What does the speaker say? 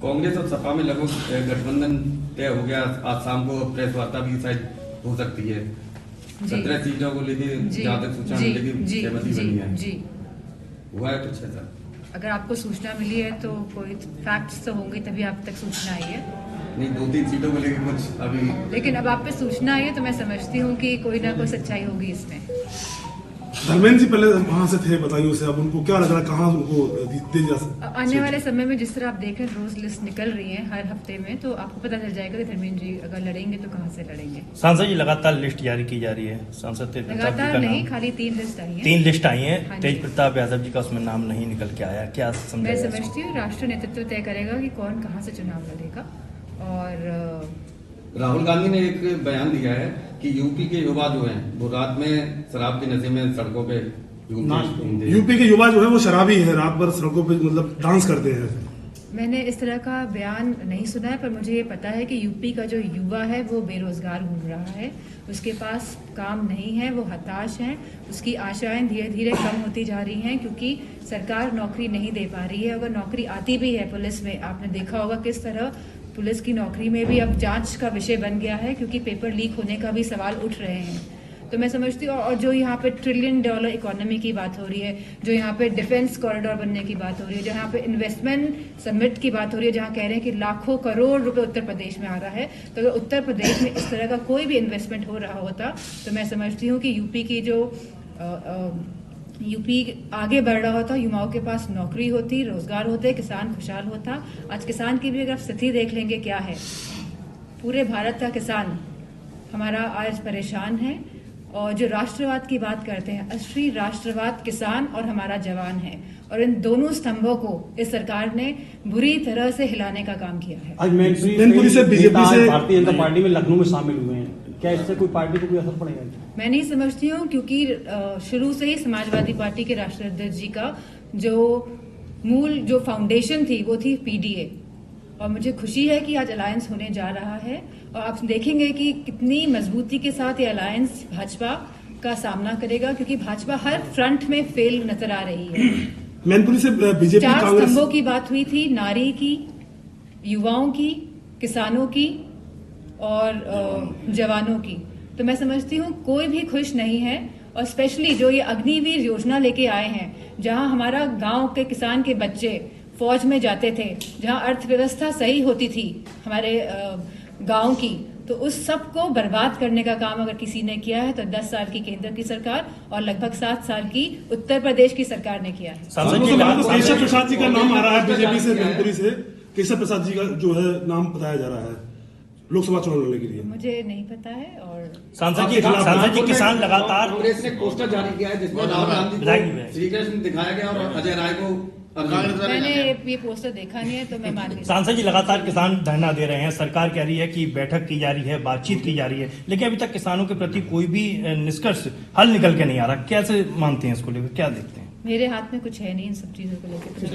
कांग्रेस और सपा में लगभग गठबंधन तय हो गया। आज शाम को प्रेस वार्ता भी शायद हो सकती है। 17 सीटों को लेकर जहाँ तक सूचना मिलेगी सहमति बनी है। जी, हुआ है कुछ ऐसा? अगर आपको सूचना मिली है तो कोई फैक्ट्स तो होंगे तभी आप तक सूचना आई है। नहीं, 2-3 सीटों को लेकर कुछ अभी, लेकिन अब आप पे सूचना आई है तो मैं समझती हूँ कि कोई ना कोई सच्चाई होगी इसमें। धर्मेंद्र जी पहले वहां से थे बदायूं से, अब उनको क्या लग रहा है कहाँ उनको दे जा सकते? आने वाले समय में जिस तरह आप देख रहे हैं रोज लिस्ट निकल रही है हर हफ्ते में, तो आपको पता चल जाएगा कि धर्मेंद्र जी अगर लड़ेंगे तो कहाँ से लड़ेंगे। सांसद जी लगातार लिस्ट जारी की जा रही है। सांसद लगातार नहीं, खाली 3 लिस्ट आई है। 3 लिस्ट आई है। हाँ, तेज प्रताप यादव जी का उसमें नाम नहीं निकल के आया। क्या मैं समझती हूँ राष्ट्रीय नेतृत्व तय करेगा कि कौन कहाँ से चुनाव लड़ेगा। और राहुल गांधी ने एक बयान दिया है कि यूपी के युवा जो हैं वो रात में शराब के नशे में सड़कों पे यूपी के युवा जो है वो शराबी है, रात भर सड़कों पे मतलब डांस करते हैं। मैंने इस तरह का बयान नहीं सुना है, पर मुझे ये पता है कि यूपी का जो युवा है वो बेरोजगार घूम रहा है, उसके पास काम नहीं है, वो हताश है, उसकी आशाएं धीरे धीरे कम होती जा रही हैं क्योंकि सरकार नौकरी नहीं दे पा रही है। अगर नौकरी आती भी है पुलिस में, आपने देखा होगा किस तरह पुलिस की नौकरी में भी अब जांच का विषय बन गया है क्योंकि पेपर लीक होने का भी सवाल उठ रहे हैं। तो मैं समझती हूँ, और जो यहाँ पे $1 ट्रिलियन इकोनॉमी की बात हो रही है, जो यहाँ पे डिफेंस कॉरिडोर बनने की बात हो रही है, जो यहाँ पे इन्वेस्टमेंट समिट की बात हो रही है, जहाँ कह रहे हैं कि लाखों करोड़ रुपए उत्तर प्रदेश में आ रहा है, तो अगर उत्तर प्रदेश में इस तरह का कोई भी इन्वेस्टमेंट हो रहा होता तो मैं समझती हूँ कि यूपी आगे बढ़ रहा होता, युवाओं के पास नौकरी होती, रोजगार होते, किसान खुशहाल होता। आज किसान की भी अगर स्थिति देख लेंगे क्या है, पूरे भारत का किसान हमारा आज परेशान है। और जो राष्ट्रवाद की बात करते हैं, असली राष्ट्रवाद किसान और हमारा जवान है, और इन दोनों स्तंभों को इस सरकार ने बुरी तरह से हिलाने का काम किया है। आज मैनपुरी से बीजेपी से भारतीय जनता पार्टी में लखनऊ में शामिल हुए हैं, क्या इससे कोई पार्टी को कोई असर पड़ेगा? मैं नहीं समझती हूँ, क्योंकि शुरू से ही समाजवादी पार्टी के राष्ट्रीय अध्यक्ष जी का जो मूल जो फाउंडेशन थी वो थी पीडीए, और मुझे खुशी है कि आज अलायंस होने जा रहा है, और आप देखेंगे कि कितनी मजबूती के साथ ये अलायंस भाजपा का सामना करेगा, क्योंकि भाजपा हर फ्रंट में फेल नजर आ रही है। मैनपुरी से बीजेपी 4 स्तंभों की बात हुई थी, नारी की, युवाओं की, किसानों की और जवानों की। तो मैं समझती हूँ कोई भी खुश नहीं है, और स्पेशली जो ये अग्निवीर योजना लेके आए हैं, जहां हमारा गांव के किसान के बच्चे फौज में जाते थे, जहां अर्थव्यवस्था सही होती थी हमारे गांव की, तो उस सब को बर्बाद करने का काम अगर किसी ने किया है तो 10 साल की केंद्र की सरकार और लगभग 7 साल की उत्तर प्रदेश की सरकार ने किया है। केशव प्रसाद जी का नाम आ रहा है बीजेपी से, मैनपुरी से केशव प्रसाद जी का जो है नाम बताया जा रहा है लोकसभा चुनाव लड़ने के लिए। मुझे नहीं पता है। और सांसद जी किसान लगातार कांग्रेस ने पोस्टर जारी किया है जिसमें राहुल गांधी को श्री कृष्ण दिखाया गया और अजय राय को। मैंने ये पोस्टर देखा नहीं है तो मैं मान नहीं। सांसद जी लगातार किसान धरना दे रहे हैं, सरकार कह रही है कि बैठक की जा रही है, बातचीत की जा रही है, लेकिन अभी तक किसानों के प्रति कोई भी निष्कर्ष हल निकल के नहीं आ रहा। कैसे मानते हैं इसको लेकर, क्या देखते हैं? मेरे हाथ में कुछ है नहीं इन सब चीजों को लेकर।